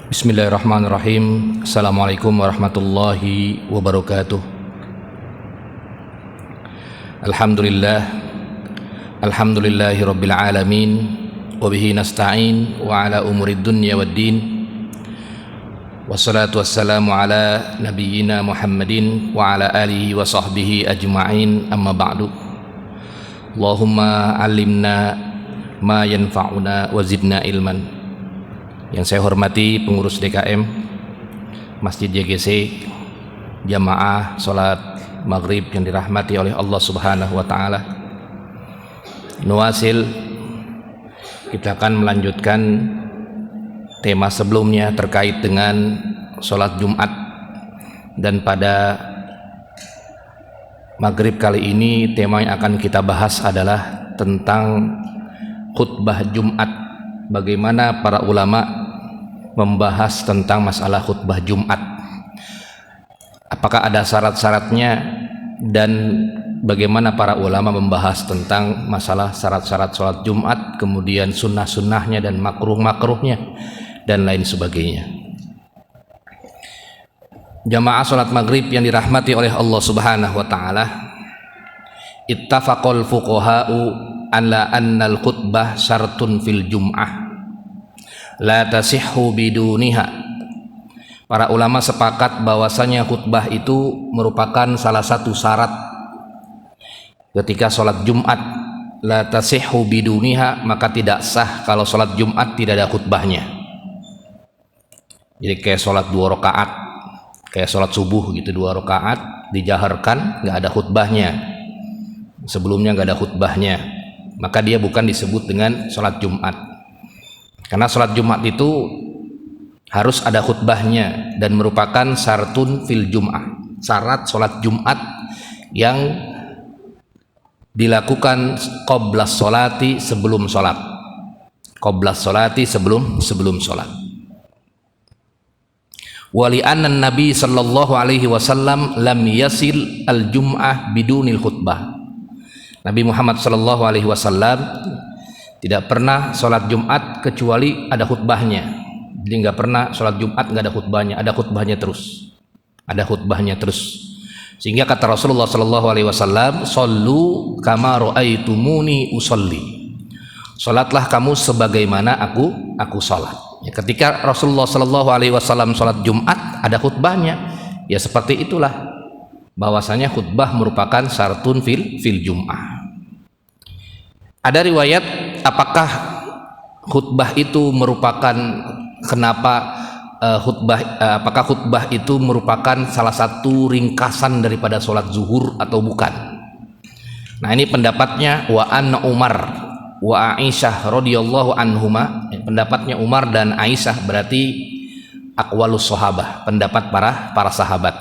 Bismillahirrahmanirrahim. Assalamualaikum warahmatullahi wabarakatuh. Alhamdulillahi rabbil alamin. Wabihi nasta'in wa ala umurid dunya waddin. Wassalatu wassalamu ala nabiyyina Muhammadin wa ala alihi wa sahbihi ajma'in, amma ba'du. Allahumma alimna ma yanfa'una wa zidna ilman. Yang saya hormati pengurus DKM Masjid YGC, jamaah sholat maghrib yang dirahmati oleh Allah Subhanahu wa Ta'ala. Nuwasil, kita akan melanjutkan tema sebelumnya terkait dengan sholat Jumat, dan pada maghrib kali ini tema yang akan kita bahas adalah tentang khutbah Jumat. Bagaimana para ulama membahas tentang masalah khutbah Jumat, apakah ada syarat-syaratnya, dan bagaimana para ulama membahas tentang masalah syarat-syarat sholat Jumat, kemudian sunnah-sunnahnya dan makruh-makruhnya dan lain sebagainya. Jamaah sholat maghrib yang dirahmati oleh Allah Subhanahu wa Ta'ala, ittafaqal fuqaha'u ala annal khutbah syartun fil jum'ah la tasihhu biduniha. Para ulama sepakat bahwasanya khutbah itu merupakan salah satu syarat ketika sholat Jumat. La tasihhu biduniha, maka tidak sah kalau sholat Jumat tidak ada khutbahnya. Jadi kayak sholat 2 rakaat, kayak sholat subuh gitu, 2 rakaat dijaharkan, nggak ada khutbahnya, sebelumnya nggak ada khutbahnya, maka dia bukan disebut dengan sholat Jumat. Karena sholat Jumat itu harus ada khutbahnya dan merupakan syartun fil jum'ah, syarat sholat Jumat yang dilakukan qablas sholati, sebelum sholat, qablas sholati, sebelum sholat. Wali anna Nabi sallallahu alaihi wasallam lam yasil al jum'ah bidunil khutbah. Nabi Muhammad sallallahu alaihi wasallam tidak pernah sholat Jumat kecuali ada khutbahnya. Jadi nggak pernah sholat Jumat nggak ada khutbahnya, ada khutbahnya terus, ada khutbahnya terus. Sehingga kata Rasulullah Shallallahu Alaihi Wasallam, "Shollu kama ro'aitumuni usolli." Sholatlah kamu sebagaimana aku sholat. Ya, ketika Rasulullah Shallallahu Alaihi Wasallam sholat Jumat ada khutbahnya, ya seperti itulah bahwasanya khutbah merupakan syartun fil Jum'ah. Ada riwayat apakah khutbah itu merupakan apakah khutbah itu merupakan salah satu ringkasan daripada sholat zuhur atau bukan. Nah, ini pendapatnya wa anna Umar wa Aisyah radhiyallahu anhuma. Pendapatnya Umar dan Aisyah berarti aqwalus sahabah, pendapat para sahabat.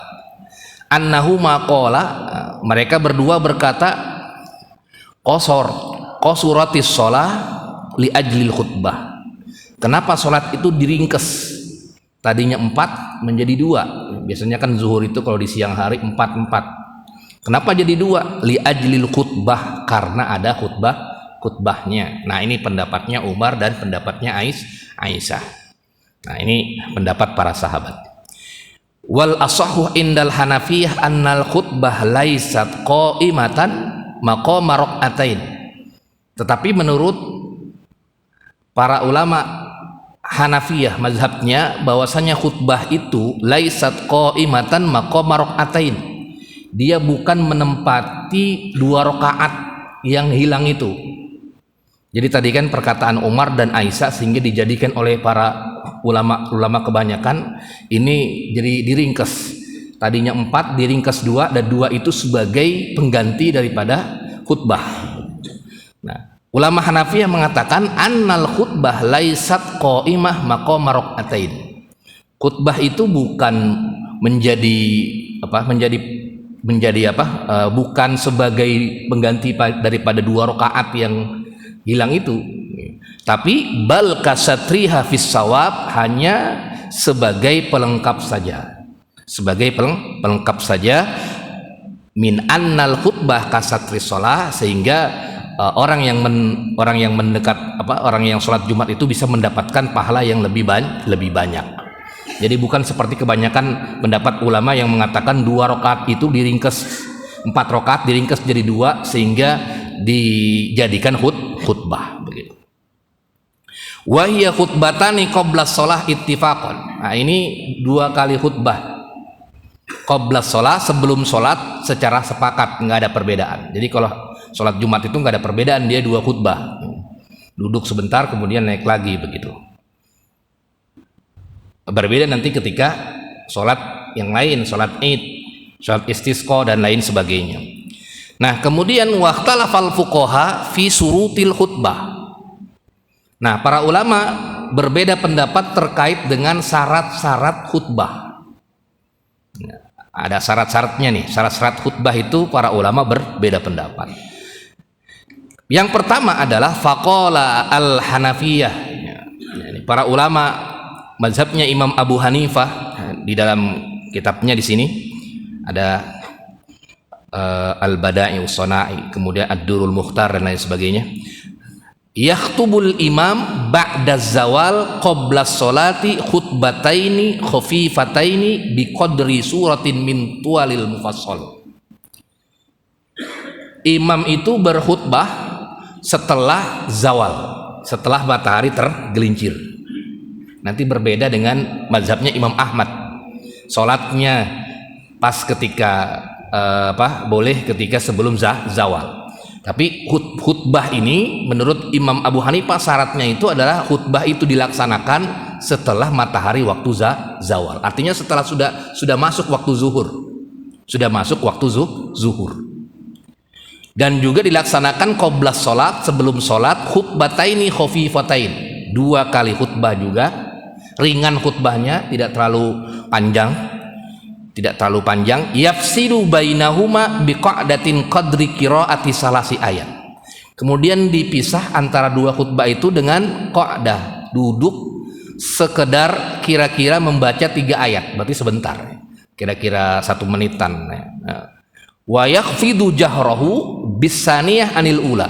Annahuma qala, mereka berdua berkata, qasuratis shalah li ajlil khutbah. Kenapa sholat itu diringkes? Tadinya 4 menjadi 2. Biasanya kan zuhur itu kalau di siang hari 4. Kenapa jadi 2? Li ajlil khutbah, karena ada khutbahnya. Nah, ini pendapatnya Umar dan pendapatnya Aisyah. Nah, ini pendapat para sahabat. Wal asahhu indal Hanafiyah annal khutbah laisat qa'imatan maqama rak'atain. Tetapi menurut para ulama Hanafiyah mazhabnya bahwasanya khutbah itu laisat qa'imatan maqama rak'atain. Dia bukan menempati 2 rakaat yang hilang itu. Jadi tadi kan perkataan Umar dan Aisyah sehingga dijadikan oleh para ulama kebanyakan ini jadi diringkes. Tadinya 4 diringkes 2, dan 2 itu sebagai pengganti daripada khutbah. Nah, ulama Hanafiyah mengatakan annal khutbah laisat qa'imah maqama rak'atain. Khutbah itu bukan bukan sebagai pengganti daripada 2 rakaat yang hilang itu, tapi bal kasatriha fis shawab, hanya sebagai pelengkap saja, min annal khutbah kasatri shalah, sehingga orang yang sholat Jumat itu bisa mendapatkan pahala yang lebih banyak. Jadi bukan seperti kebanyakan pendapat ulama yang mengatakan 2 rakaat itu diringkes, 4 rakaat diringkes jadi 2 sehingga dijadikan khutbah begitu. Wa hiya khutbatani qabla shalah ittifaqan. Nah, ini 2 kali khutbah qabla shalah, sebelum sholat secara sepakat, nggak ada perbedaan. Jadi kalau sholat Jumat itu nggak ada perbedaan, dia 2 khutbah, duduk sebentar kemudian naik lagi begitu. Berbeda nanti ketika sholat yang lain, sholat Id, sholat istisqa dan lain sebagainya. Nah, kemudian waqtalafal fuqaha fi surutil khutbah. Nah, para ulama berbeda pendapat terkait dengan syarat-syarat khutbah. Ada syarat-syaratnya nih. Syarat-syarat khutbah itu para ulama berbeda pendapat. Yang pertama adalah faqala al-Hanafiyah. Para ulama mazhabnya Imam Abu Hanifah, di dalam kitabnya di sini ada Al-Bada'i Us-Sana'i, kemudian Ad-Durul Mukhtar dan lain sebagainya. Yakhtubul imam ba'da zawal qabla sholati khutbataini khafifataini biqadri suratin min tualil mufassal. Imam itu berkhutbah setelah zawal, setelah matahari tergelincir. Nanti berbeda dengan mazhabnya Imam Ahmad. Sholatnya pas ketika boleh ketika sebelum zawal. Tapi khutbah ini menurut Imam Abu Hanifah syaratnya itu adalah khutbah itu dilaksanakan setelah matahari waktu zawal. Artinya setelah sudah masuk waktu zuhur. Sudah masuk waktu zuhur. Dan juga dilaksanakan qabla sholat, sebelum sholat, khutbataini khafifatain. 2 kali khutbah juga, ringan khutbahnya, tidak terlalu panjang, yafsilu bainahuma biqa'datin qadri qiraati salasi ayat. Kemudian dipisah antara 2 khutbah itu dengan qa'dah, duduk sekedar kira-kira membaca 3 ayat, berarti sebentar, kira-kira 1 menitan. Wa yakhfidu jahrahu bisaniyah anil ula.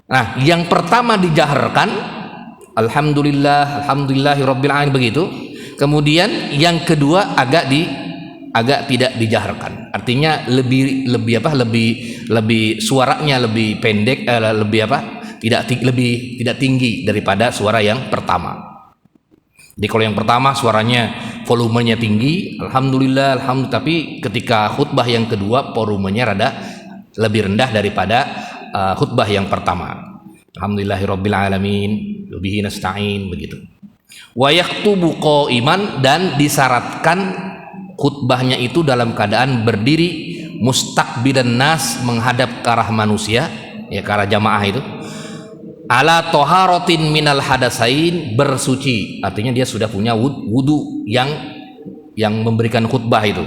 Nah, yang pertama dijaharkan alhamdulillahirabbil alamin begitu. Kemudian yang kedua agak tidak dijaharkan. Artinya lebih suaranya lebih pendek, tidak tinggi daripada suara yang pertama. Jadi kalau yang pertama suaranya volumenya tinggi, alhamdulillah, tapi ketika khutbah yang kedua volumenya rada lebih rendah daripada khutbah yang pertama. Alhamdulillahirabbil alamin, wabihi nasta'in begitu. Wa yaktubu qa'iman, dan disyaratkan khutbahnya itu dalam keadaan berdiri mustaqbilan nas, menghadap ke arah manusia, ya ke arah jamaah itu. Ala toharotin minal hadasain, bersuci, artinya dia sudah punya wudu yang memberikan khutbah itu.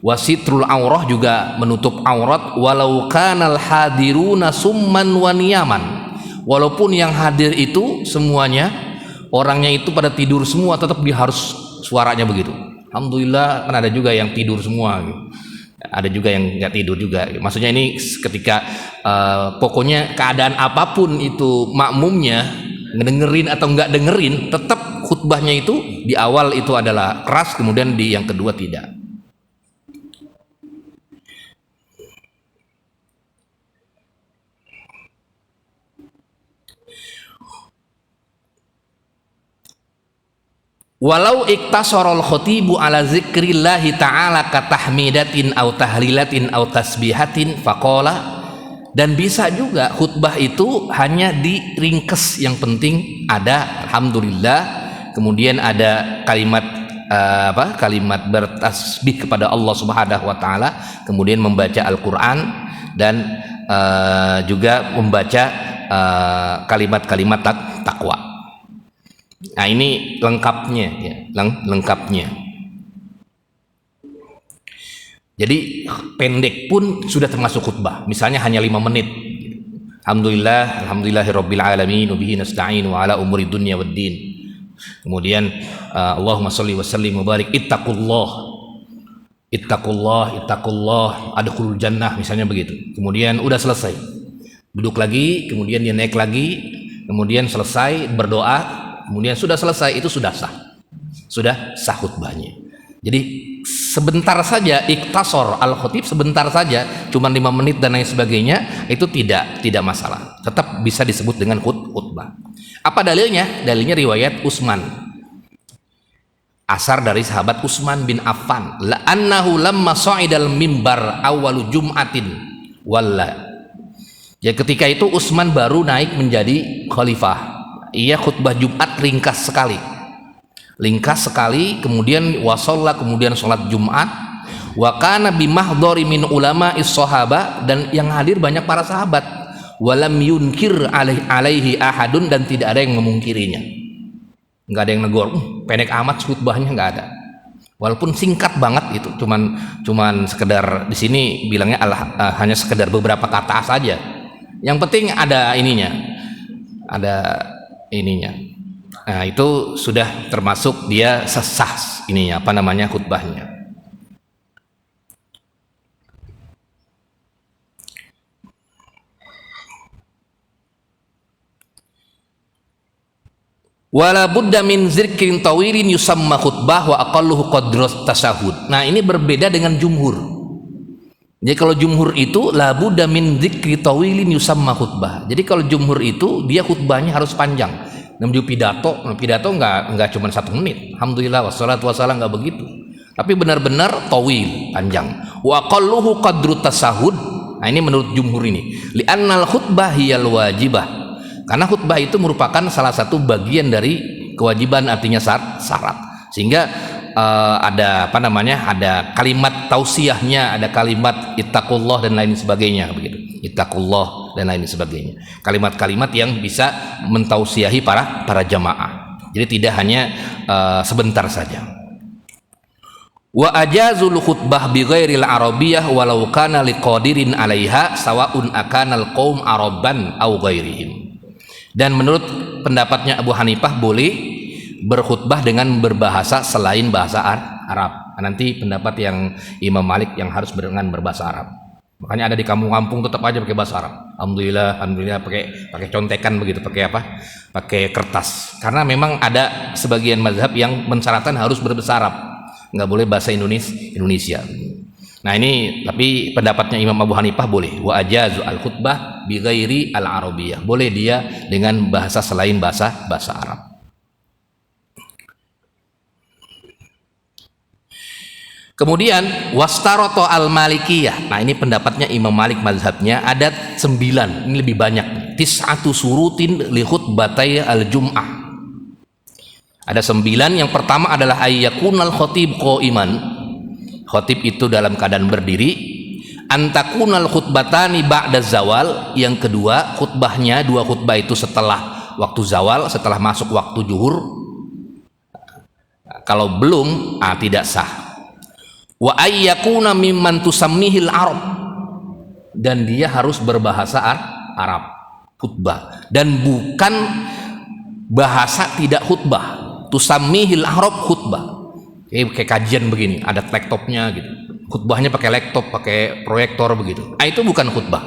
Wasitrul aurah, juga menutup aurat, walau kanal hadiruna summan wa niyaman, walaupun yang hadir itu semuanya orangnya itu pada tidur semua, tetap dia harus suaranya begitu. Alhamdulillah, kan ada juga yang tidur semua, ada juga yang nggak tidur juga. Maksudnya ini ketika pokoknya keadaan apapun itu makmumnya ngedengerin atau nggak dengerin, tetap khutbahnya itu di awal itu adalah keras, kemudian di yang kedua tidak. Walau iktasarul khutibu ala zikrillahi ta'ala katahmidatin au tahlilatin au tasbihatin faqala, dan bisa juga khutbah itu hanya diringkes, yang penting ada alhamdulillah, kemudian ada kalimat kalimat bertasbih kepada Allah Subhanahu wa taala, kemudian membaca Al-Qur'an, dan juga membaca kalimat-kalimat takwa. Nah, ini lengkapnya ya, lengkapnya. Jadi pendek pun sudah termasuk khutbah. Misalnya hanya 5 menit. Alhamdulillahirabbil alamin, wabihi nasta'in wa ala umuri dunya waddin. Kemudian Allahumma shalli wa sallim wa barik ittaqullah adkhulul jannah, misalnya begitu. Kemudian udah selesai. Duduk lagi, kemudian dia naik lagi, kemudian selesai berdoa. Kemudian sudah selesai, itu sudah sah. sudah sah khutbahnya. Jadi sebentar saja iktasor al-khutib, sebentar saja, cuma 5 menit dan lain sebagainya, itu tidak masalah, tetap bisa disebut dengan khutbah. Apa dalilnya? Dalilnya riwayat Utsman, asar dari sahabat Utsman bin Affan, la annahu lamma sa'idal mimbar awalu jum'atin walla. Ya, ketika itu Utsman baru naik menjadi khalifah, ia khutbah Jumat ringkas sekali, kemudian wasalla, kemudian sholat Jumat, wa kana bimahdhari min ulama is-sahaba, dan yang hadir banyak para sahabat, walam yunkir alaihi ahadun, dan tidak ada yang memungkirinya, nggak ada yang negor, pendek amat khutbahnya, nggak ada, walaupun singkat banget itu, cuman sekedar di sini bilangnya hanya sekedar beberapa kata saja, yang penting ada ininya. Nah, itu sudah termasuk dia sah ininya, apa namanya, khutbahnya. Wala budda min zikrin tawilin yusamma khutbah wa aqalluhu qadrus tasyahud. Nah, ini berbeda dengan jumhur. Jadi kalau jumhur itu la budda min zikri tawilin yusamma khutbah. Jadi kalau jumhur itu dia khutbahnya harus panjang. Namanya pidato nggak cuma 1 menit. Alhamdulillah wassalatu wassalam, nggak begitu. Tapi benar-benar tawil, panjang. Wa aqalluhu qadru tasyahud. Nah, ini menurut jumhur ini. Li'annal khutbah hiyal wajibah. Karena khutbah itu merupakan salah satu bagian dari kewajiban, artinya syarat. Sehingga ada apa namanya? Ada kalimat tausiahnya, ada kalimat ittaqullah dan lain sebagainya, begitu. Ittaqullah dan lain sebagainya. Kalimat-kalimat yang bisa mentausiahi para jamaah. Jadi tidak hanya sebentar saja. Wa ajazul khutbah bi ghairil arabiyyah walau kana liqadirin 'alaiha sawaun akanal qaum araban aw ghairihim. Dan menurut pendapatnya Abu Hanifah boleh berkhutbah dengan berbahasa selain bahasa Arab. Nanti pendapat yang Imam Malik yang harus dengan berbahasa Arab. Makanya ada di kampung-kampung tetap aja pakai bahasa Arab. Alhamdulillah pakai contekan begitu, pakai apa? Pakai kertas. Karena memang ada sebagian mazhab yang mensyaratkan harus berbahasa Arab, nggak boleh bahasa Indonesia. Nah, ini tapi pendapatnya Imam Abu Hanifah boleh. Wa ajazu al khutbah bi ghairi al arabiyyah. Boleh dia dengan bahasa selain bahasa Arab. Kemudian wastaroto al malikiyah. Nah, ini pendapatnya Imam Malik, mazhabnya ada 9. Ini lebih banyak. Tis'atu surutin li khutbatai al jum'ah. Ada 9. Yang pertama adalah ayyakunal khatib qa'iman. Khatib itu dalam keadaan berdiri. Antakunal khutbatani ba'da zawal. Yang kedua, khutbahnya 2 khutbah itu setelah waktu zawal, setelah masuk waktu zuhur. Kalau belum, tidak sah. Wa ayyakuna mimman tusammihil Arab, dan dia harus berbahasa Arab khutbah, dan bukan bahasa tidak khutbah. Tusammihil Arab khutbah kayak kajian begini, ada laptopnya gitu, khutbahnya pakai laptop, pakai proyektor begitu. Itu bukan khutbah.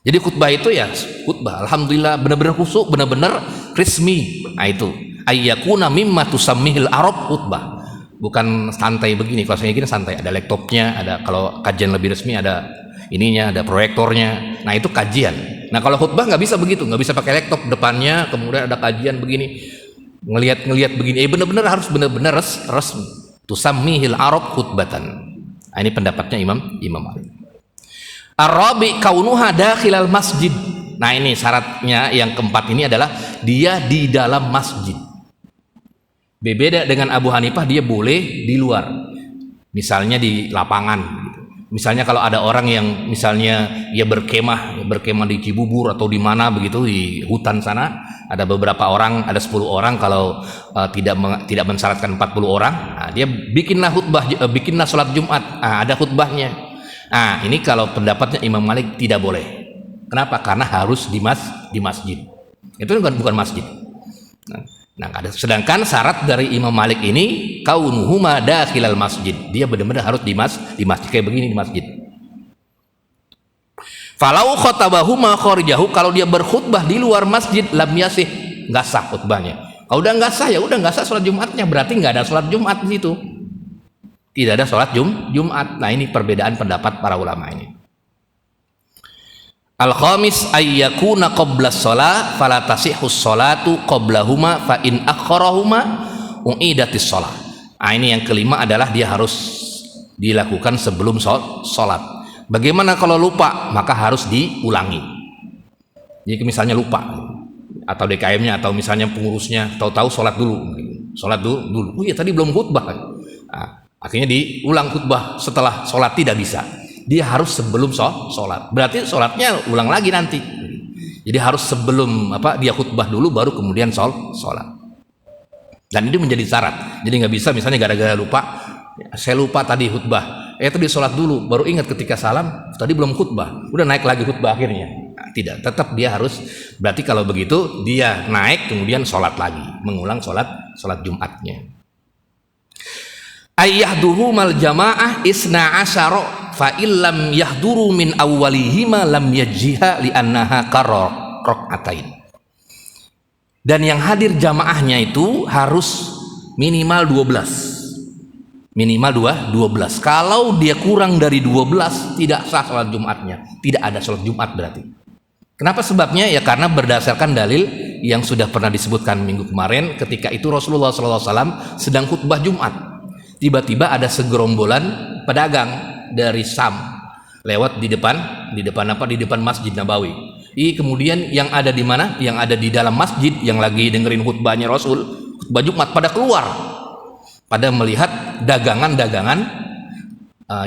Jadi khutbah itu ya khutbah, alhamdulillah, benar-benar khusyuk, benar-benar resmi. Itu ayyakuna mimma tusammihil Arab khutbah, bukan santai begini. Kalau saya gini santai, ada laptopnya, ada, kalau kajian lebih resmi ada ininya, ada proyektornya. Nah, itu kajian. Nah, kalau khutbah nggak bisa begitu, nggak bisa pakai laptop depannya kemudian ada kajian begini, ngelihat begini. Benar-benar harus benar-benar resmi. Tusammihil Arab khutbatan. Nah, ini pendapatnya Imam Malik. Ar-rabi kaunuha dakhilal masjid. Nah, ini syaratnya yang keempat ini adalah dia di dalam masjid. Berbeda dengan Abu Hanifah, dia boleh di luar, misalnya di lapangan. Misalnya kalau ada orang yang misalnya dia berkemah di Cibubur atau di mana begitu, di hutan sana, ada beberapa orang, ada 10 orang, kalau tidak mensyaratkan 40 orang, dia bikinlah sholat Jumat, ada khutbahnya. Nah, ini kalau pendapatnya Imam Malik tidak boleh. Kenapa? Karena harus di masjid. Itu bukan masjid. Nah, sedangkan syarat dari Imam Malik ini kaunuhuma dakhilal masjid. Dia benar-benar harus di masjid kayak begini, di masjid. Falau khatabahuma kharijahu, kalau dia berkhutbah di luar masjid lam yasih, enggak sah khutbahnya. Kalau udah nggak sah ya udah nggak sah sholat Jumatnya, berarti nggak ada sholat Jumat di situ. Tidak ada sholat Jumat. Nah ini perbedaan pendapat para ulama ini. Al-khamis ayyakuna qabla sholat fala tasihus sholatu qablahuma fa in akharahuma u'idatis sholat. Nah ini yang kelima adalah dia harus dilakukan sebelum sholat. Bagaimana kalau lupa? Maka harus diulangi. Jadi misalnya lupa, atau DKM-nya atau misalnya pengurusnya tahu-tahu sholat dulu. Oh iya tadi belum khutbah. Nah, akhirnya diulang khutbah setelah sholat, tidak bisa. Dia harus sebelum sholat. Berarti sholatnya ulang lagi nanti. Jadi harus sebelum dia khutbah dulu baru kemudian sholat. Dan ini menjadi syarat. Jadi nggak bisa misalnya gara-gara lupa, saya lupa tadi khutbah. Tadi sholat dulu, baru ingat ketika salam, tadi belum khutbah, udah naik lagi khutbah akhirnya. Nah, tidak, tetap dia harus. Berarti kalau begitu dia naik kemudian sholat lagi, mengulang sholat Jumatnya. Ayyahduru mal jamaah isna asyara fa illam yahduru min awwalihima lam yajjiha li annaha qarra'atain. Dan yang hadir jamaahnya itu harus minimal 12. Minimal 12. Kalau dia kurang dari 12 tidak sah sholat Jumatnya. Tidak ada sholat Jumat berarti. Kenapa sebabnya? Ya karena berdasarkan dalil yang sudah pernah disebutkan minggu kemarin, ketika itu Rasulullah SAW sedang khutbah Jumat. Tiba-tiba ada segerombolan pedagang dari Sam lewat di depan Masjid Nabawi. Kemudian yang ada di mana? Yang ada di dalam masjid yang lagi dengerin khutbahnya Rasul, khutbah Jumat, pada keluar. Pada melihat dagangan-dagangan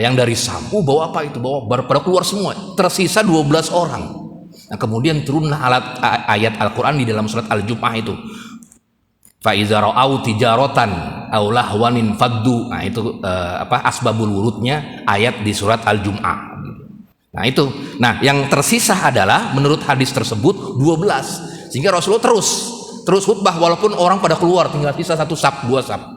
yang dari Sam. Bawa apa itu? Pada keluar semua. Tersisa 12 orang. Nah, kemudian turunlah ayat Al-Quran di dalam surat Al-Jum'ah itu. Fa iza ra'au tijaratan aw lahwanin faddu. Nah, itu asbabul wurudnya ayat di surat Al-Jum'ah. Nah, itu. Nah, yang tersisa adalah menurut hadis tersebut 12. Sehingga Rasulullah terus khutbah walaupun orang pada keluar, tinggal sisa 1 saf, 2 saf.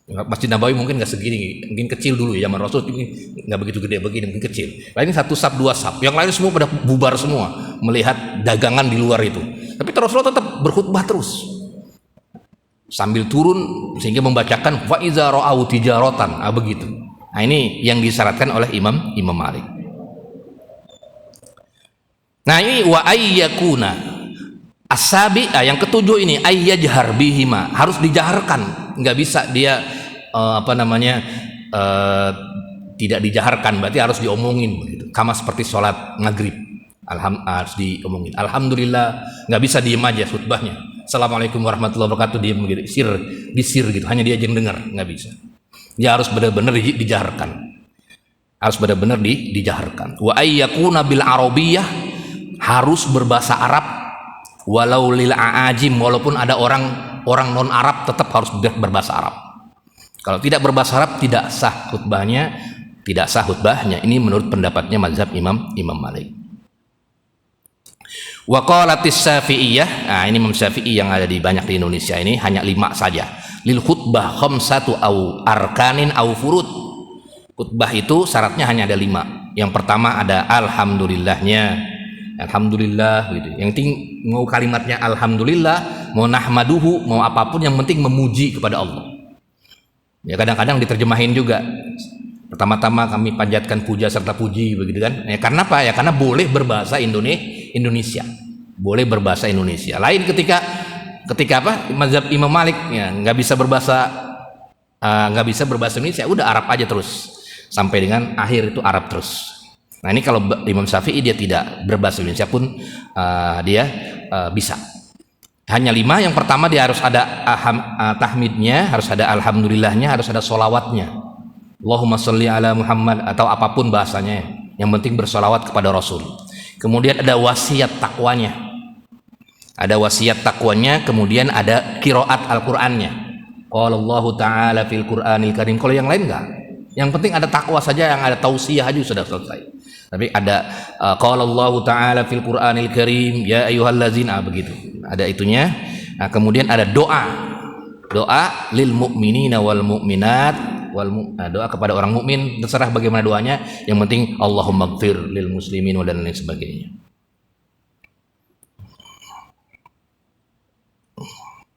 Masjid Nabawi mungkin nggak segini, mungkin kecil dulu ya, zaman Rasul nggak begitu gede begini, mungkin kecil. Nah, ini 1 saf 2 saf, yang lain semua pada bubar semua melihat dagangan di luar itu. Tapi Rasulullah tetap berkhutbah terus sambil turun sehingga membacakan wa iza ra'au tijaratan, begitu. Nah ini yang disyaratkan oleh Imam Malik. Nah ini wa ayyakuna asabi, yang ketujuh ini ayyajhar bihima, harus dijaharkan. Nggak bisa dia tidak dijaharkan, berarti harus diomongin begitu. Sama seperti sholat maghrib, harus diomongin. Alhamdulillah, nggak bisa diem aja khutbahnya. Assalamualaikum warahmatullahi wabarakatuh, diem begitu, disir gitu, hanya dia yang dengar, nggak bisa. Dia harus benar-benar dijaharkan, harus benar-benar dijaharkan. Wa ayyakuna bil arabiyah, harus berbahasa Arab, walau lil aajim, walaupun ada orang non Arab tetap harus berbahasa Arab. Kalau tidak berbahasa Arab tidak sah khutbahnya, Ini menurut pendapatnya mazhab Imam Malik. Wa qalatis Syafi'iyah, nah ini Imam Syafi'i yang ada di banyak di Indonesia ini hanya 5 saja. Lil khutbah khamsatu au arkanin au furud. Khutbah itu syaratnya hanya ada 5. Yang pertama ada alhamdulillahnya. Alhamdulillah gitu. Yang penting mau kalimatnya alhamdulillah, mau nahmaduhu, mau apapun yang penting memuji kepada Allah. Ya kadang-kadang diterjemahin juga. Pertama-tama kami panjatkan puja serta puji begitu kan. Ya karena apa? Ya karena boleh berbahasa Indonesia. Boleh berbahasa Indonesia. Lain ketika mazhab Imam Malik ya nggak bisa berbahasa Indonesia, udah Arab aja terus. Sampai dengan akhir itu Arab terus. Nah ini kalau Imam Syafi'i dia tidak berbahasa Indonesia pun dia bisa. Hanya 5. Yang pertama dia harus ada tahmidnya, harus ada alhamdulillahnya, harus ada sholawatnya. Allahumma sholli ala Muhammad atau apapun bahasanya. Yang penting bersolawat kepada Rasul. Kemudian ada wasiat takwanya. Kemudian ada qiraat Al-Qur'annya. Qala Allah Ta'ala fil Qur'anil Karim. Kalau yang lain enggak. Yang penting ada takwa saja, yang ada tausiah aja sudah selesai. Tapi ada qala Allah Ta'ala fil Qur'anil Karim ya ayyuhallazina, begitu. Ada itunya. Nah, kemudian ada doa lil mu'minina wal mu'minat, doa kepada orang mukmin, terserah bagaimana doanya, yang penting Allahumma gfir lil muslimin dan lain sebagainya.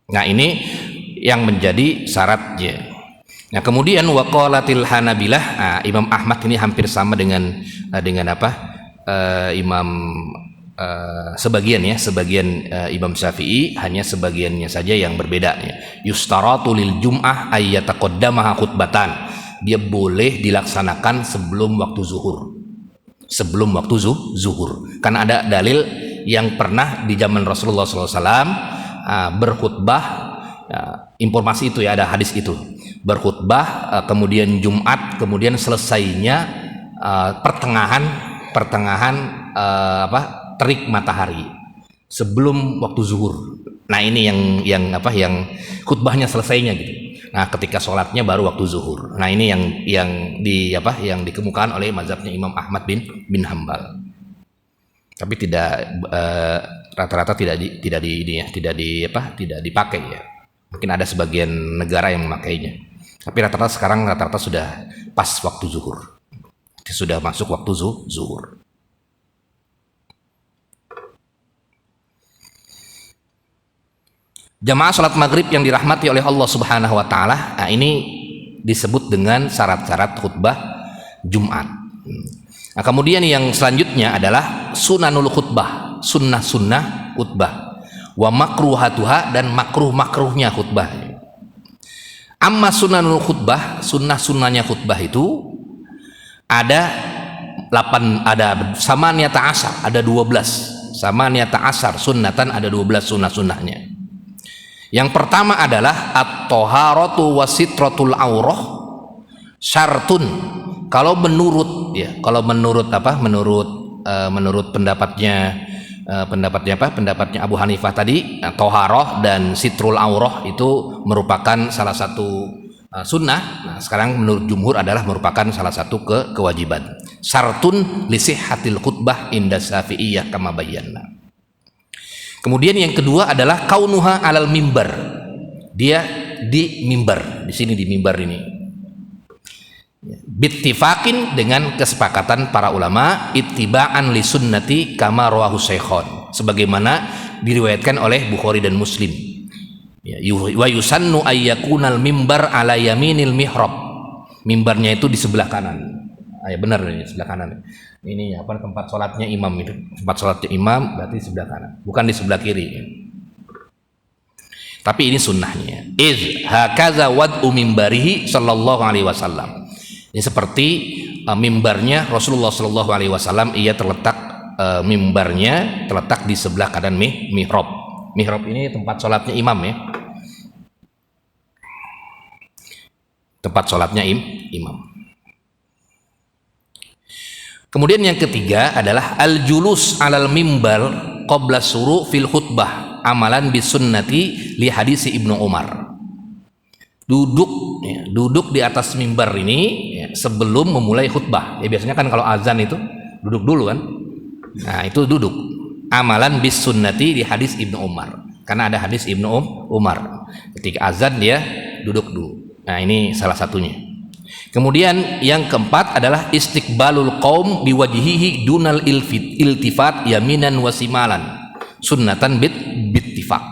Nah, ini yang menjadi syaratnya. Nah, kemudian waqalatil Hanabilah, Imam Ahmad ini hampir sama dengan Imam sebagian Imam Syafi'i, hanya sebagiannya saja yang berbeda ya. Yustaratu lil jum'ah ayyataqaddamaha khutbatan. Dia boleh dilaksanakan sebelum waktu zuhur. Sebelum waktu zuhur. Karena ada dalil yang pernah di zaman Rasulullah SAW berkhutbah, informasi itu ya, ada hadis itu, berkhutbah kemudian Jumat, kemudian selesainya pertengahan terik matahari sebelum waktu zuhur. Nah, ini yang khutbahnya selesainya gitu. Nah, ketika sholatnya baru waktu zuhur. Nah, ini yang dikemukakan oleh mazhabnya Imam Ahmad bin Hambal. Tapi tidak rata-rata tidak dipakai ya. Mungkin ada sebagian negara yang memakainya. Tapi rata-rata sudah pas waktu zuhur. Sudah masuk waktu zuhur. Jamaah sholat maghrib yang dirahmati oleh Allah Subhanahu wa Ta'ala, ini disebut dengan syarat-syarat khutbah Jumat. Nah, kemudian yang selanjutnya adalah sunanul khutbah, sunnah-sunnah khutbah, wa makruhatuha, dan makruh-makruhnya khutbah. Amma sunanul khutbah, sunnah-sunnahnya khutbah itu ada 8, ada samaniyata asar, ada 12. Samaniyata asar sunnatan, ada 12 sunnah-sunnahnya. Yang pertama adalah at-thaharatu wasitratul aurah syartun. Kalau menurut pendapatnya Abu Hanifah tadi, thaharah dan sitrul aurah itu merupakan salah satu sunnah. Nah, sekarang menurut jumhur adalah merupakan salah satu kewajiban. Syartun li sihhatil khutbah inda Syafi'iyah kama bayyana. Kemudian yang kedua adalah kaunuha alal mimbar. Dia di mimbar, di sini di mimbar ini. Bittifaqin, dengan kesepakatan para ulama, ittiba'an li sunnati kama rawahu Syaikhan, sebagaimana diriwayatkan oleh Bukhari dan Muslim. Wa yusannu ayyakunal mimbar ala yaminil mihrab. Mimbarnya itu di sebelah kanan. Ya benar ini sebelah kanan. Ini tempat sholatnya imam itu. Tempat sholatnya imam berarti sebelah kanan, bukan di sebelah kiri. Tapi ini sunnahnya. Iz hakaza wad'u mimbarihi sallallahu alaihi wasallam. Ini seperti mimbarnya Rasulullah sallallahu alaihi wasallam, ia terletak mimbarnya terletak di sebelah kanan mihrab. Mihrab ini tempat sholatnya imam ya. Tempat sholatnya imam. Kemudian yang ketiga adalah al-julus alal mimbar qabla suru fil khutbah amalan bis sunnati li hadisi Ibnu Umar. Duduk di atas mimbar ini sebelum memulai khutbah. Ya, biasanya kan kalau azan itu duduk dulu kan. Nah, itu duduk. Amalan bis sunnati di hadis Ibnu Umar. Karena ada hadis Ibnu Umar. Ketika azan dia duduk dulu. Nah, ini salah satunya. Kemudian yang keempat adalah istiqbalul qaum biwajhihi dunal iltifat yaminan wasimalan sunnatan bittifaq.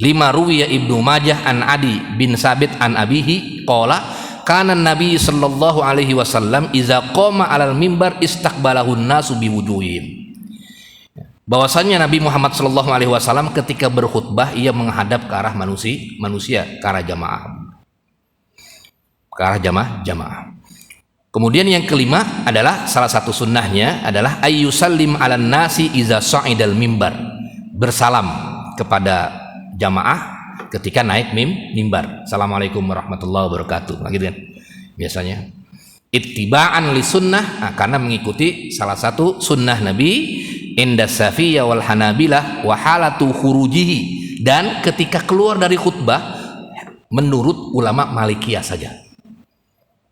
Lima ruwiya Ibnu Majah an Adi bin Sabit an abihi qala kana Nabi sallallahu alaihi wasallam iza qama alal mimbar istaqbalahun nasu biwujuhihim. Bahwasanya Nabi Muhammad sallallahu alaihi wasallam ketika berkhutbah ia menghadap ke arah manusia ke arah jamaah. Ke arah jamaah. Kemudian yang kelima adalah salah satu sunnahnya adalah ayyusallim 'alan nasi iza sa'idal mimbar. Bersalam kepada jamaah ketika naik mimbar. Assalamualaikum warahmatullahi wabarakatuh. Nah, gitu kan. Biasanya ittiba'an li sunnah, karena mengikuti salah satu sunnah Nabi inda Syafi'iyah wal Hanabilah wa halatu khurujihi, dan ketika keluar dari khutbah menurut ulama Malikiyah saja.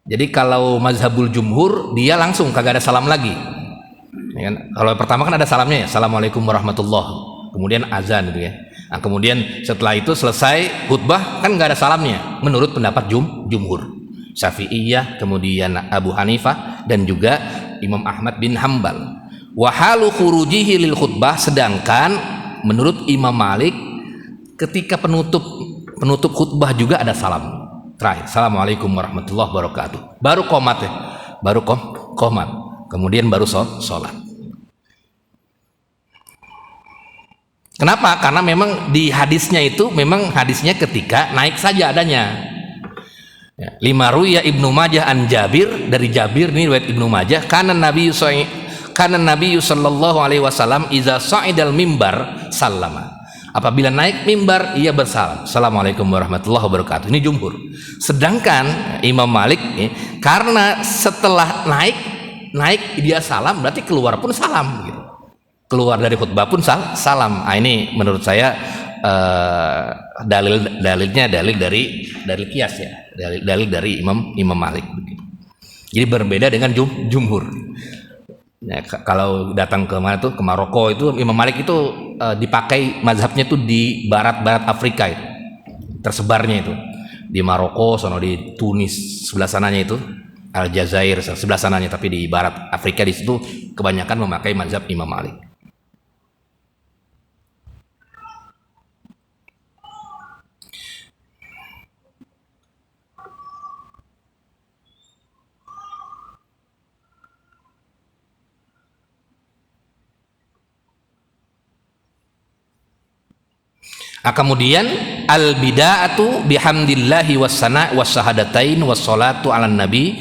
Jadi kalau mazhabul jumhur dia langsung kagak ada salam lagi. Ya kan? Kalau pertama kan ada salamnya ya, assalamualaikum warahmatullahi, kemudian azan gitu ya. Nah, kemudian setelah itu selesai khutbah kan nggak ada salamnya menurut pendapat jumhur. Syafi'iyah, kemudian Abu Hanifah dan juga Imam Ahmad bin Hambal. Wa halu khurujihi lil khutbah, sedangkan menurut Imam Malik ketika penutup khutbah juga ada salam. Terakhir, assalamualaikum warahmatullahi wabarakatuh. Baru qomat ya, baru qomat. Kemudian baru sholat. Kenapa? Karena memang di hadisnya itu memang hadisnya ketika naik saja adanya. Lima ruya Ibnu Majah an Jabir, dari Jabir ini riwayat Ibnu Majah, kana Nabi sallallahu alaihi wasallam iza sa'idal mimbar sallama. Apabila naik mimbar ia bersalam, assalamualaikum warahmatullahi wabarakatuh. Ini jumhur. Sedangkan Imam Malik karena setelah naik dia salam, berarti keluar pun salam gitu. Keluar dari khutbah pun salam. Ini menurut saya dalilnya dari kias ya, dalil dari Imam Malik. Jadi berbeda dengan jumhur. Nah, kalau datang ke mana tuh, ke Maroko itu Imam Malik itu dipakai mazhabnya tuh di barat Afrika itu, tersebarnya itu di Maroko, sono di Tunis sebelah sananya itu, Aljazair sebelah sananya, tapi di barat Afrika di situ kebanyakan memakai mazhab Imam Malik. Kemudian al bida'atu bihamdillahi wassana wassahadatain wassalatu ala nabi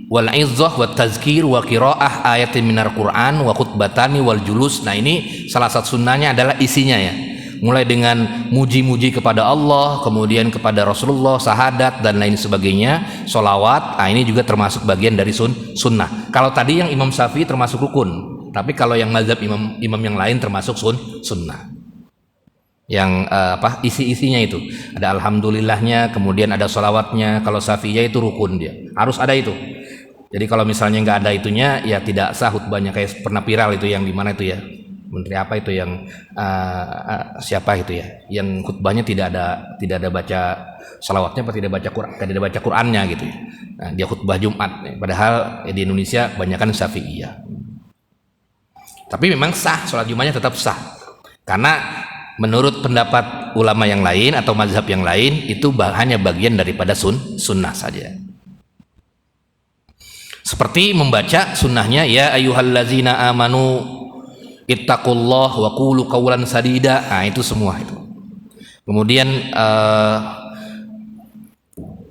wal izzah wat tazkir wa qiraah ayatin minar Qur'an wa khutbatani wal julus. Nah, ini salah satu sunnahnya adalah isinya ya, mulai dengan muji-muji kepada Allah, kemudian kepada Rasulullah, sahadat dan lain sebagainya, sholawat. Nah, ini juga termasuk bagian dari sunnah. Kalau tadi yang Imam Syafi'i termasuk rukun, tapi kalau yang mazhab imam yang lain termasuk sunnah. Yang isi-isinya itu ada alhamdulillahnya, kemudian ada sholawatnya. Kalau Syafi'iyah itu rukun, dia harus ada itu. Jadi kalau misalnya nggak ada itunya ya tidak sah khutbahnya. Kayak pernah viral itu yang di mana itu ya, menteri apa itu yang siapa itu ya, yang khutbahnya tidak ada baca sholawatnya, atau tidak ada baca Qur'annya gitu ya. Nah, dia khutbah Jumat, padahal di Indonesia kebanyakan Syafi'iyah. Tapi memang sah, sholat Jumatnya tetap sah, karena menurut pendapat ulama yang lain atau mazhab yang lain itu hanya bagian daripada sunnah saja. Seperti membaca sunnahnya ya ayyuhallazina amanu ittaqullah wa qulu qawlan sadida. Nah, itu semua itu. Kemudian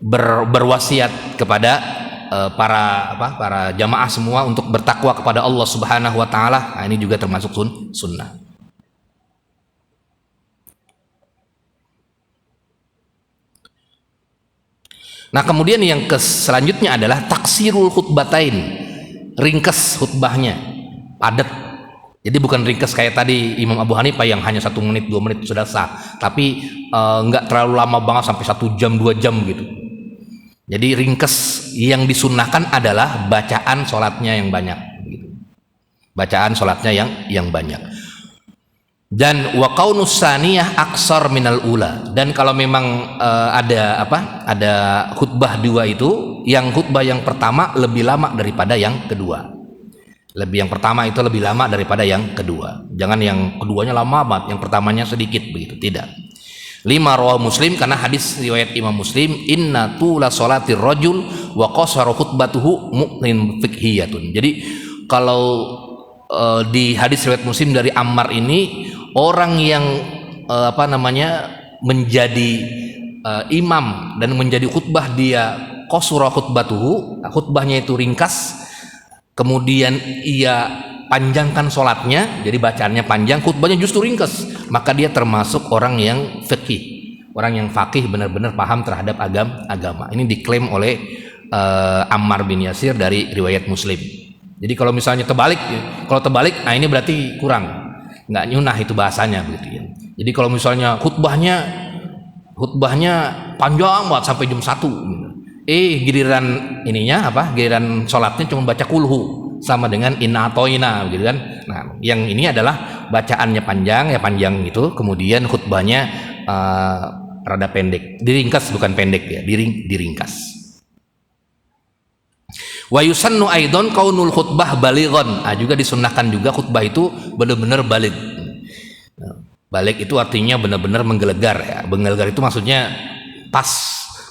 berwasiat kepada para jamaah semua untuk bertakwa kepada Allah Subhanahu wa taala. Nah, ini juga termasuk sunnah. Nah, kemudian yang selanjutnya adalah taksirul khutbatain, ringkas khutbahnya, padat. Jadi bukan ringkas kayak tadi Imam Abu Hanifah yang hanya 1 menit 2 menit sudah sah, tapi nggak terlalu lama banget sampai 1 jam 2 jam gitu. Jadi ringkas. Yang disunnahkan adalah bacaan sholatnya yang banyak gitu. Bacaan sholatnya yang banyak. Dan wa qaunus saniyah aksar minal ula. Dan kalau memang ada khutbah dua itu, yang khutbah yang pertama lebih lama daripada yang kedua. Yang pertama itu lebih lama daripada yang kedua. Jangan yang keduanya lama banget, yang pertamanya sedikit begitu, tidak. 5 rawah Muslim, karena hadis riwayat Imam Muslim, inna tula sholatir rajul wa qasara khutbatuhu mu'min fiqhiyatun. Jadi kalau di hadis riwayat Muslim dari Ammar ini, orang yang menjadi imam dan menjadi khutbah dia qasura khutbatuhu, khutbahnya itu ringkas, kemudian ia panjangkan sholatnya, jadi bacaannya panjang, khutbahnya justru ringkas, maka dia termasuk orang yang fikih, orang yang fakih, benar-benar paham terhadap agama. Ini diklaim oleh Ammar bin Yasir dari riwayat Muslim. Jadi kalau misalnya terbalik, nah ini berarti kurang, nggak nyunah itu bahasanya begitu ya. Jadi kalau misalnya khutbahnya panjang banget sampai jam 1 gitu. Giliran giliran sholatnya cuma baca kulhu sama dengan inna atoina gitu kan. Nah, yang ini adalah bacaannya panjang gitu, kemudian khutbahnya rada pendek, diringkas, bukan pendek ya, diringkas. Wa yusannu aidon kaunul khutbah balighan. Juga disunnahkan juga khutbah itu benar-benar baligh. Balik itu artinya benar-benar menggelegar ya. Menggelegar itu maksudnya pas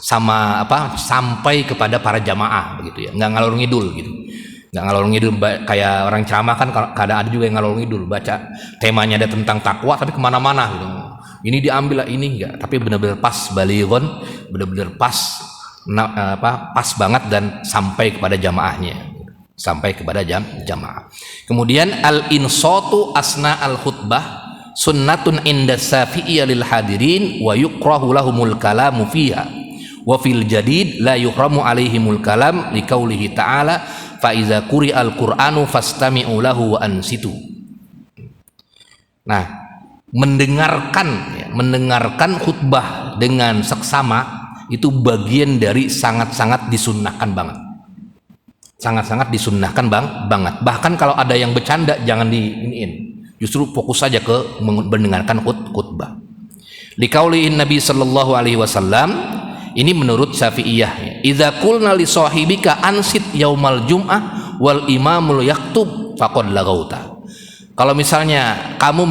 sama apa sampai kepada para jamaah begitu ya. Nggak ngalor ngidul gitu. Nggak ngalor ngidul kayak orang ceramah kan kadang ada juga yang ngalor ngidul baca temanya ada tentang takwa tapi kemana-mana gitu. Ini diambil lah ini enggak, tapi benar-benar pas balighon, benar-benar pas pas banget dan sampai kepada jamaahnya. Sampai kepada jamaah. Kemudian al-insatu asna al-khutbah sunnatun inda syafi'iyya lil hadirin wa yukrahu lahumul kalamu fiha wa fil jadid la yuhramu alaihimul kalam liqaulihi ta'ala fa iza quri'al qur'anu fastami'u lahu wa ansitu. Nah, mendengarkan khutbah dengan seksama itu bagian dari sangat-sangat disunnahkan banget. Sangat-sangat disunnahkan banget. Bahkan kalau ada yang bercanda jangan diiniin. Justru fokus saja ke mendengarkan khutbah. Liqaulihin Nabi sallallahu alaihi wasallam, ini menurut Syafi'iyah. Idza qulna li sahibika ansit yaumal jum'ah wal imamul yaktub faqad lagauta. Kalau misalnya kamu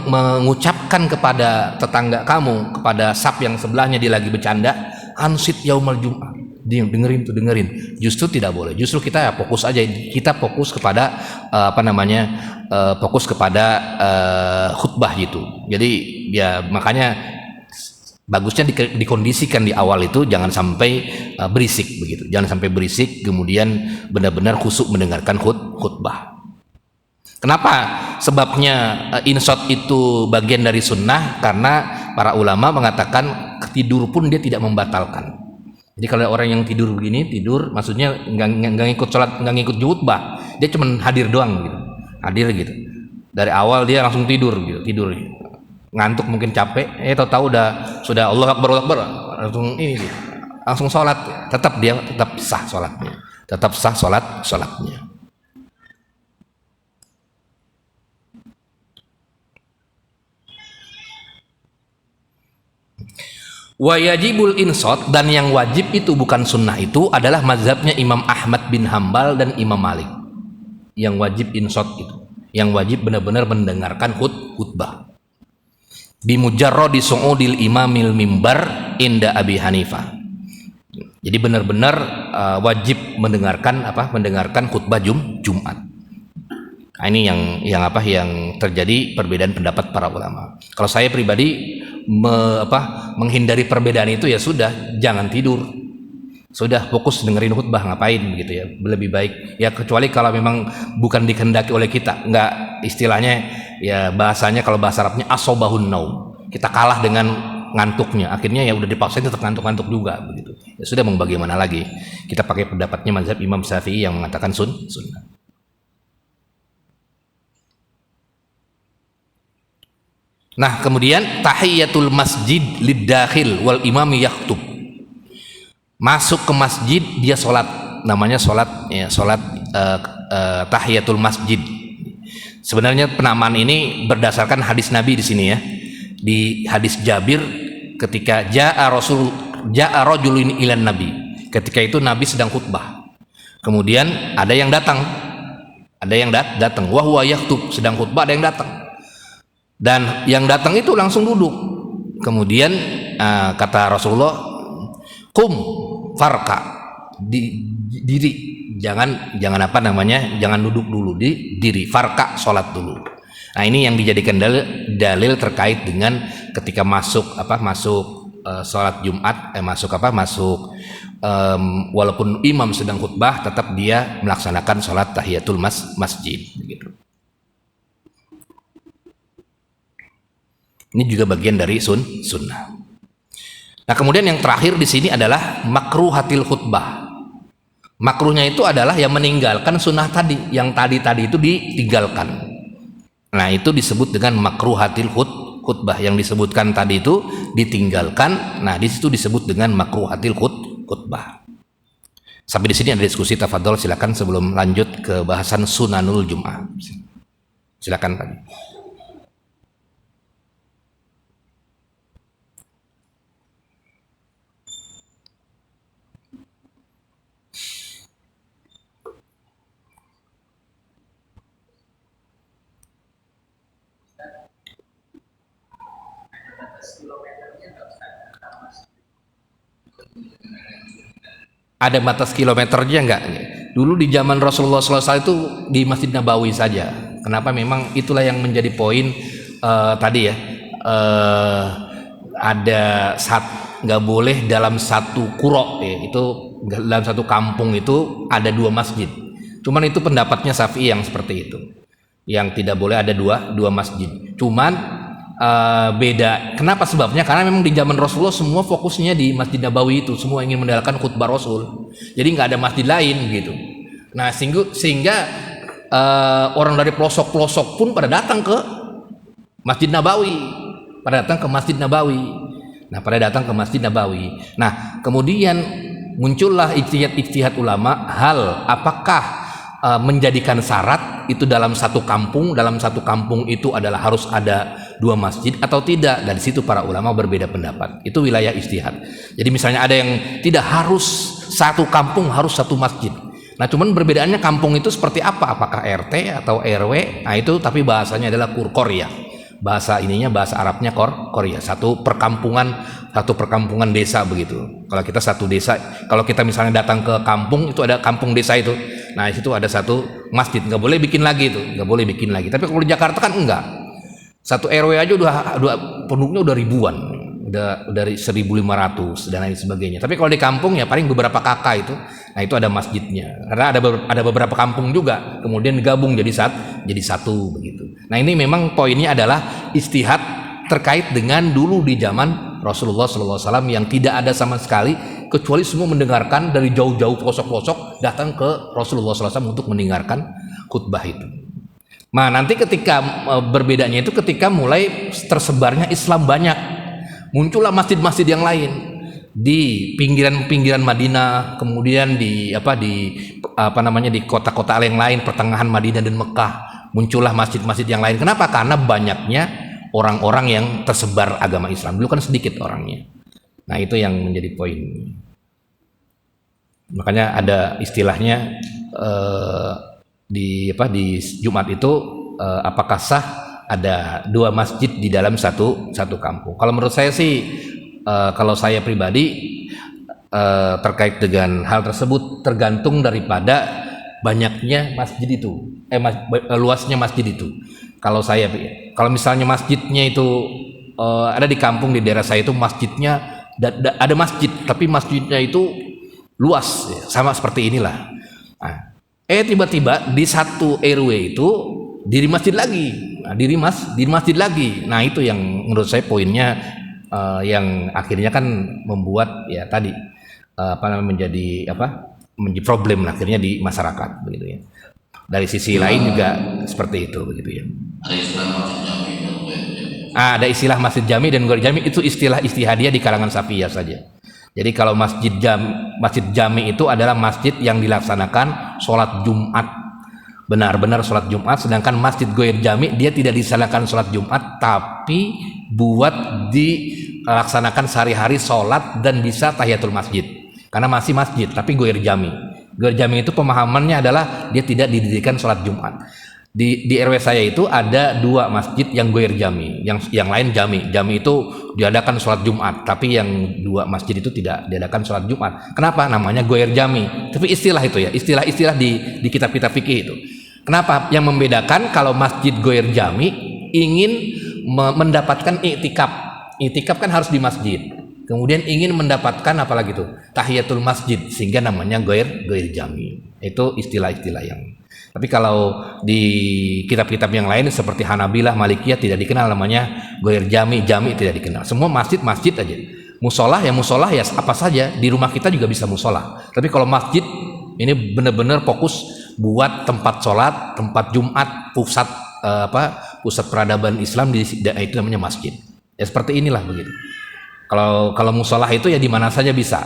mengucapkan kepada tetangga kamu, kepada sap yang sebelahnya dia lagi bercanda, ansit yaumal jum'ah. Dengerin. Justru tidak boleh. Justru kita ya fokus aja. Kita fokus kepada fokus kepada khutbah gitu. Jadi ya makanya bagusnya dikondisikan di awal itu jangan sampai berisik begitu. Jangan sampai berisik kemudian benar-benar khusyuk mendengarkan khutbah. Kenapa? Sebabnya insot itu bagian dari sunnah karena para ulama mengatakan tidur pun dia tidak membatalkan. Jadi kalau orang yang tidur begini, tidur maksudnya nggak ngikut sholat, nggak ngikut khutbah, dia cuma hadir doang gitu, hadir gitu. Dari awal dia langsung tidur gitu, ngantuk mungkin capek, tahu-tahu sudah Allah Akbar langsung ini gitu. Langsung sholat, tetap sah sholatnya, sholatnya. Wa yajibul insot, dan yang wajib itu bukan sunnah itu adalah mazhabnya Imam Ahmad bin Hambal dan Imam Malik. Yang wajib insot itu, yang wajib benar-benar mendengarkan khutbah. Bimujarradi su'udil imamil mimbar inda Abi Hanifah. Jadi benar-benar wajib mendengarkan khutbah Jumat. Nah, ini yang terjadi perbedaan pendapat para ulama. Kalau saya pribadi menghindari perbedaan itu ya sudah, jangan tidur. Sudah fokus dengerin khutbah, ngapain gitu ya. Lebih baik ya, kecuali kalau memang bukan dikehendaki oleh kita, enggak, istilahnya ya bahasanya kalau bahasa Arabnya asobahun naum. Kita kalah dengan ngantuknya. Akhirnya ya udah dipaksain tetap ngantuk-ngantuk juga begitu. Ya sudah, mau bagaimana lagi? Kita pakai pendapatnya mazhab Imam Syafi'i yang mengatakan sunnah. Nah, kemudian tahiyatul masjid lid-dakhil wal imami yaktub. Masuk ke masjid dia sholat, namanya sholat tahiyatul masjid. Sebenarnya penamaan ini berdasarkan hadis Nabi di sini ya. Di hadis Jabir ketika ja'a rajulun ilan Nabi. Ketika itu Nabi sedang khutbah. Kemudian ada yang datang. Wa huwa yaktub, sedang khutbah ada yang datang. Dan yang datang itu langsung duduk. Kemudian kata Rasulullah, kum farka, diri, jangan jangan duduk dulu, diri, farka, sholat dulu. Nah, ini yang dijadikan dalil terkait dengan ketika masuk sholat Jumat, walaupun imam sedang khutbah tetap dia melaksanakan sholat tahiyatul masjid gitu. Ini juga bagian dari sunnah. Nah, kemudian yang terakhir di sini adalah makruhatil khutbah. Makruhnya itu adalah yang meninggalkan sunnah tadi, yang tadi itu ditinggalkan. Nah, itu disebut dengan makruhatil khutbah. Yang disebutkan tadi itu ditinggalkan. Nah, di situ disebut dengan makruhatil khutbah. Sampai di sini ada diskusi, tafadhol silakan sebelum lanjut ke bahasan sunanul Jum'ah. Silakan Pak. Ada batas kilometernya enggak? Dulu di zaman Rasulullah SAW itu di Masjid Nabawi saja. Kenapa? Memang itulah yang menjadi poin tadi ya. Ada nggak boleh dalam satu kuro ya, itu dalam satu kampung itu ada 2 masjid. Cuman itu pendapatnya Syafi'i yang seperti itu, yang tidak boleh ada dua masjid. Cuman beda. Kenapa sebabnya? Karena memang di zaman Rasulullah semua fokusnya di Masjid Nabawi itu, semua ingin mendengarkan khutbah Rasul. Jadi nggak ada masjid lain gitu. Nah sehingga orang dari pelosok-pelosok pun pada datang ke Masjid Nabawi, pada datang ke Masjid Nabawi. Nah kemudian muncullah ijtihad ulama, hal apakah menjadikan syarat itu dalam satu kampung itu adalah harus ada 2 masjid atau tidak. Dari situ para ulama berbeda pendapat. Itu wilayah ijtihad. Jadi misalnya ada yang tidak harus satu kampung harus 1 masjid. Nah cuman perbedaannya kampung itu seperti apa, apakah RT atau RW. Nah itu tapi bahasanya adalah Korea. Bahasa Arabnya Korea. Satu perkampungan desa begitu. Kalau kita satu desa, kalau kita misalnya datang ke kampung itu ada kampung desa itu. Nah di situ ada 1 masjid, nggak boleh bikin lagi. Tapi kalau di Jakarta kan enggak. 1 RW aja udah penduduknya udah ribuan, udah dari 1.500 dan lain sebagainya. Tapi kalau di kampung ya paling beberapa kakak itu. Nah itu ada masjidnya. Karena ada beberapa kampung juga, kemudian digabung jadi satu begitu. Nah ini memang poinnya adalah ijtihad terkait dengan dulu di zaman Rasulullah SAW yang tidak ada sama sekali, kecuali semua mendengarkan dari jauh-jauh pelosok-pelosok datang ke Rasulullah SAW untuk mendengarkan khutbah itu. Nah nanti ketika berbedanya itu ketika mulai tersebarnya Islam banyak, muncullah masjid-masjid yang lain di pinggiran-pinggiran Madinah, kemudian di kota-kota yang lain, pertengahan Madinah dan Mekah, muncullah masjid-masjid yang lain. Kenapa? Karena banyaknya orang-orang yang tersebar agama Islam. Dulu kan sedikit orangnya. Nah itu yang menjadi poin. Makanya ada istilahnya di Jumat itu apakah sah ada 2 masjid di dalam satu kampung? Kalau menurut saya sih, kalau saya pribadi terkait dengan hal tersebut tergantung daripada banyaknya masjid itu, luasnya masjid itu. Kalau misalnya masjidnya itu ada di kampung di daerah saya itu masjidnya ada masjid, tapi masjidnya itu luas ya, sama seperti inilah. Nah, tiba-tiba di 1 RW itu diri masjid lagi. Nah, diri masjid lagi. Nah, itu yang menurut saya poinnya yang akhirnya kan membuat ya tadi menjadi problem akhirnya di masyarakat begitu ya. Dari sisi lain juga seperti itu begitu ya. Ada istilah masjid jami dan ghair jami, itu istilah istihadiyah di kalangan Syafi'iyah saja. Jadi kalau masjid jami itu adalah masjid yang dilaksanakan sholat Jumat, benar-benar sholat Jumat. Sedangkan masjid ghair jami dia tidak dilaksanakan sholat Jumat, tapi buat dilaksanakan sehari-hari sholat dan bisa tahiyatul masjid, karena masih masjid tapi ghair jami. Ghair jami itu pemahamannya adalah dia tidak didirikan sholat Jumat. Di RW saya itu ada 2 masjid yang ghair jami, yang lain jami. Jami itu diadakan sholat Jumat, tapi yang 2 masjid itu tidak diadakan sholat Jumat. Kenapa? Namanya ghair jami. Tapi istilah itu ya, istilah di kitab-kitab fikih itu. Kenapa? Yang membedakan kalau masjid ghair jami ingin mendapatkan i'tikaf. I'tikaf kan harus di masjid. Kemudian ingin mendapatkan apalagi itu? Tahiyatul masjid, sehingga namanya ghair jami. Itu istilah-istilah yang. Tapi kalau di kitab-kitab yang lain seperti Hanabilah, Malikiyah tidak dikenal namanya ghair jami tidak dikenal. Semua masjid aja. Musolah ya apa saja, di rumah kita juga bisa musolah. Tapi kalau masjid ini benar-benar fokus buat tempat sholat, tempat Jumat, pusat peradaban Islam itu namanya masjid. Ya seperti inilah begitu. Kalau musolah itu ya di mana saja bisa.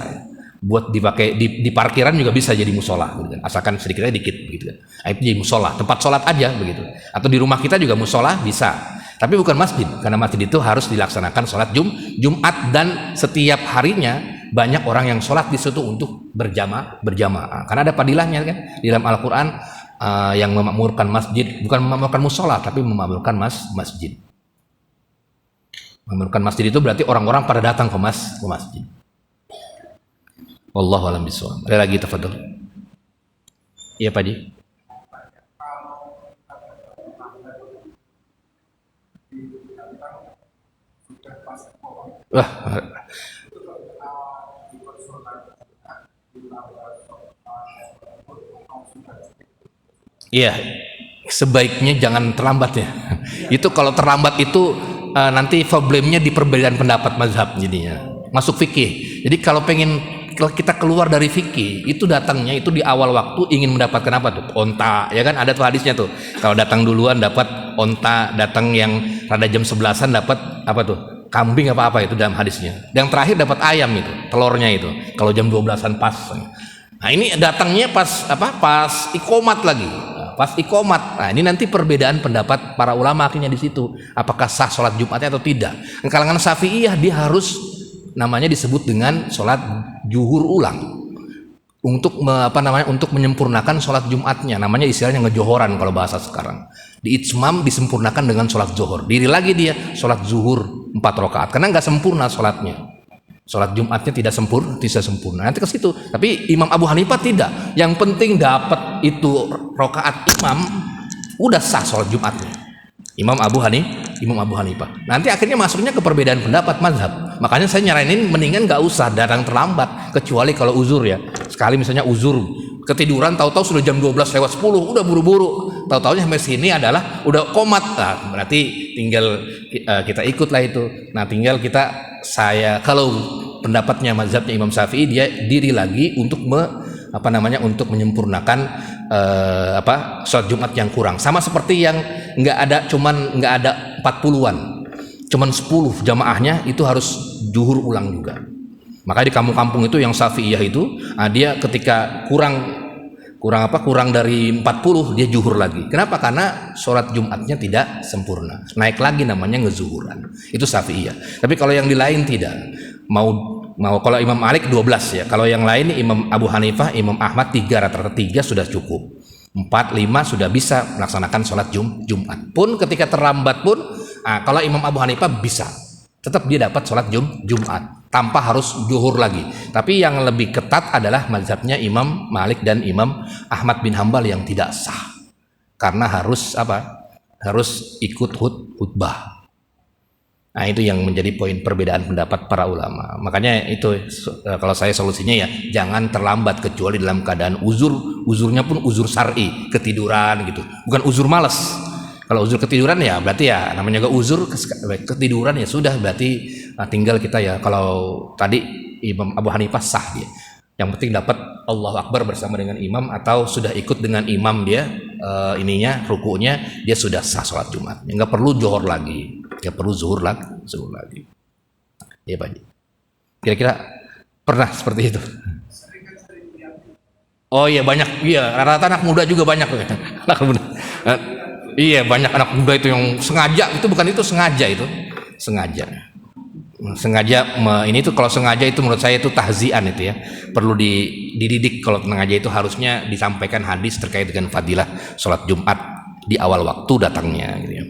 Buat dipakai di parkiran juga bisa jadi musola gitu kan. Asalkan sedikitnya dikit begitu kan. Nah, itu jadi musola, tempat sholat aja begitu. Atau di rumah kita juga musola bisa. Tapi bukan masjid, karena masjid itu harus dilaksanakan sholat Jumat dan setiap harinya banyak orang yang sholat di situ untuk berjamaah. Karena ada padilahnya kan di dalam Al-Qur'an yang memakmurkan masjid, bukan memakmurkan musola tapi memakmurkan masjid. Memerlukan masjid itu berarti orang-orang pada datang ke masjid. Wallahu a'lam bishawab. Ada lagi, tafadhol. Iya Pak Ji. Wah, iya, sebaiknya jangan terlambat ya. Itu kalau terlambat itu nanti problemnya di perbedaan pendapat mazhab jadinya. Masuk fikih. Jadi kalau kita keluar dari fikih, itu datangnya itu di awal waktu ingin mendapatkan apa tuh? Onta, ya kan? Ada tuh hadisnya tuh. Kalau datang duluan dapat onta, datang yang rada jam 11-an dapat apa tuh? Kambing apa itu dalam hadisnya. Yang terakhir dapat ayam itu, telurnya itu. Kalau jam 12-an pas. Nah, ini datangnya pas apa? Pas ikomat lagi. Pas ikomat. Nah, ini nanti perbedaan pendapat para ulama akhirnya di situ. Apakah sah sholat Jumatnya atau tidak? Di kalangan Syafi'iyah dia harus namanya disebut dengan sholat zuhur ulang. Untuk untuk menyempurnakan sholat Jumatnya, namanya istilahnya ngejohoran kalau bahasa sekarang. Di itmam disempurnakan dengan sholat zuhur. Diri lagi dia sholat zuhur 4 rakaat karena nggak sempurna sholatnya. Sholat Jumatnya tidak sempurna. Nanti ke situ. Tapi Imam Abu Hanifah tidak. Yang penting dapat itu rakaat imam, udah sah sholat Jumatnya. Imam Abu Hanifah. Nanti akhirnya masuknya ke perbedaan pendapat mazhab. Makanya saya nyaranin mendingan nggak usah datang terlambat, kecuali kalau uzur ya. Sekali misalnya uzur ketiduran, tahu-tahu sudah jam 12:10, udah buru-buru. Tahu-tahunya sampai sini adalah udah komat. Nah, berarti tinggal kita ikutlah itu. Nah, tinggal kalau pendapatnya mazhabnya Imam Syafi'i, dia diri lagi untuk untuk menyempurnakan sholat Jumat yang kurang. Sama seperti yang nggak ada 40-an, cuman 10 jamaahnya itu harus zuhur ulang juga. Makanya di kampung-kampung itu yang Syafi'iyah itu, dia ketika kurang dari 40 dia zuhur lagi. Kenapa? Karena sholat Jumatnya tidak sempurna. Naik lagi namanya ngezuhuran. Itu Syafi'iyah. Tapi kalau yang di lain tidak. Mau kalau Imam Malik 12 ya. Kalau yang lain Imam Abu Hanifah, Imam Ahmad 3, rata-rata 3 sudah cukup. 4, 5 sudah bisa melaksanakan sholat Jumat. Pun ketika terlambat pun, kalau Imam Abu Hanifah bisa. Tetap dia dapat sholat Jumat tanpa harus zuhur lagi. Tapi yang lebih ketat adalah mazhabnya Imam Malik dan Imam Ahmad bin Hambal yang tidak sah. Karena harus harus ikut khutbah. Nah, itu yang menjadi poin perbedaan pendapat para ulama. Makanya itu kalau saya solusinya ya jangan terlambat kecuali dalam keadaan uzurnya pun uzur syar'i, ketiduran gitu. Bukan uzur malas. Kalau uzur ketiduran ya berarti ya namanya juga uzur ketiduran ya sudah berarti tinggal kita ya. Kalau tadi Imam Abu Hanifah sah dia. Yang penting dapat Allahu Akbar bersama dengan imam atau sudah ikut dengan imam dia rukunya dia sudah sah sholat Jumat. Nggak perlu johor lagi. Ya perlu zuhur lagi. Ya Pak. Kira-kira pernah seperti itu? Oh iya banyak, iya rata-rata anak muda juga banyak. Anak muda. Iya banyak anak muda itu yang sengaja, itu bukan itu sengaja itu. Sengaja ini tuh kalau sengaja itu menurut saya itu tahzian itu ya. Perlu dididik kalau sengaja itu harusnya disampaikan hadis terkait dengan fadilah sholat Jumat di awal waktu datangnya gitu ya.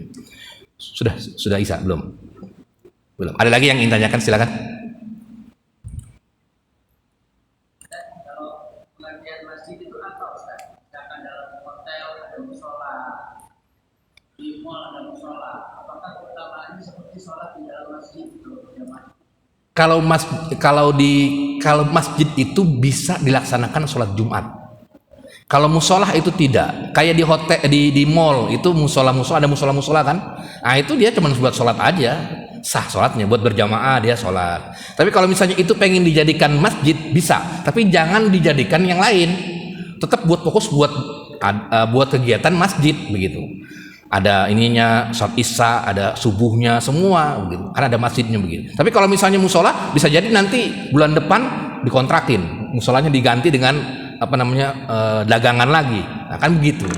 Sudah Isa belum? Ada lagi yang ingin tanyakan silakan. Kalau pengertian masjid itu apa Ustaz? Misalkan dalam hotel ada musola, di mall ada musola, apakah keutamaannya seperti sholat di dalam masjid itu? Kalau masjid itu bisa dilaksanakan sholat Jumat. Kalau musola itu tidak. Kayak di hotel di mall itu musola ada musola kan. Nah itu dia cuma buat sholat aja, sah sholatnya buat berjamaah dia sholat. Tapi kalau misalnya itu pengen dijadikan masjid bisa, tapi jangan dijadikan yang lain. Tetap fokus buat kegiatan masjid begitu. Ada ininya sholat isya, ada subuhnya semua begitu. Karena ada masjidnya begitu. Tapi kalau misalnya musola bisa jadi nanti bulan depan dikontrakin, musolanya diganti dengan dagangan lagi. Nah, kan begitu.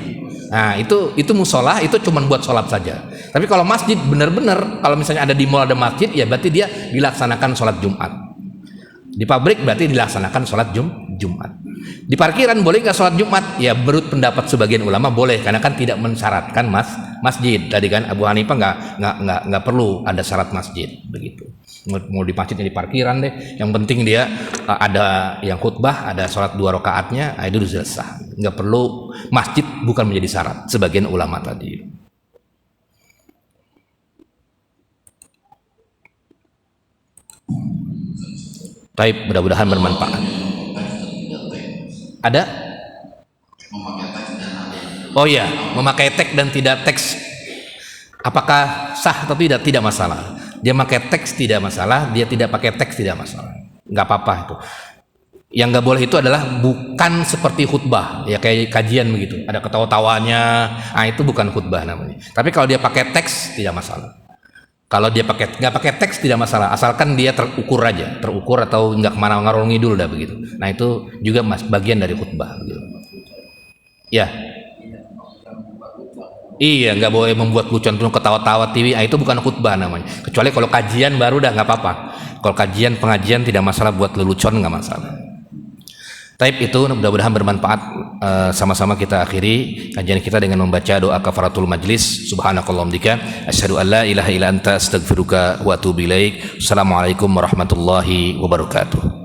Nah, itu musola itu cuma buat sholat saja. Tapi kalau masjid benar-benar kalau misalnya ada di mall ada masjid ya berarti dia dilaksanakan sholat Jumat. Di pabrik berarti dilaksanakan sholat Jumat. Di parkiran boleh nggak sholat Jumat? Ya menurut pendapat sebagian ulama boleh, karena kan tidak mensyaratkan masjid. Tadi kan Abu Hanifah nggak perlu ada syarat masjid begitu. Mau di masjid di parkiran deh, yang penting dia ada yang khutbah, ada sholat 2 rakaatnya, itu sudah sah. Nggak perlu masjid, bukan menjadi syarat sebagian ulama tadi. Baik, mudah-mudahan bermanfaat. Ada? Oh iya, memakai teks dan tidak teks. Apakah sah atau tidak? Tidak masalah. Dia pakai teks tidak masalah, dia tidak pakai teks tidak masalah. Nggak apa-apa itu. Yang nggak boleh itu adalah bukan seperti khutbah, ya kayak kajian begitu. Ada ketawa-tawanya, itu bukan khutbah namanya. Tapi kalau dia pakai teks tidak masalah. Kalau dia nggak pakai teks tidak masalah, asalkan dia terukur aja, terukur atau nggak kemana ngarol ngidul dah begitu. Nah itu juga bagian dari khutbah. Gitu. Ya. Iya, nggak boleh membuat lucuan ketawa-tawa TV. Itu bukan khutbah namanya. Kecuali kalau kajian baru dah nggak apa-apa. Kalau kajian pengajian tidak masalah, buat lelucon nggak masalah. Taib itu mudah-mudahan bermanfaat. Sama-sama kita akhiri kajian kita dengan membaca doa kafaratul majlis. Subhanakallahumdika asyhadu an la ilaha illa anta astaghfiruka wa atubu ilaik. Assalamualaikum warahmatullahi wabarakatuh.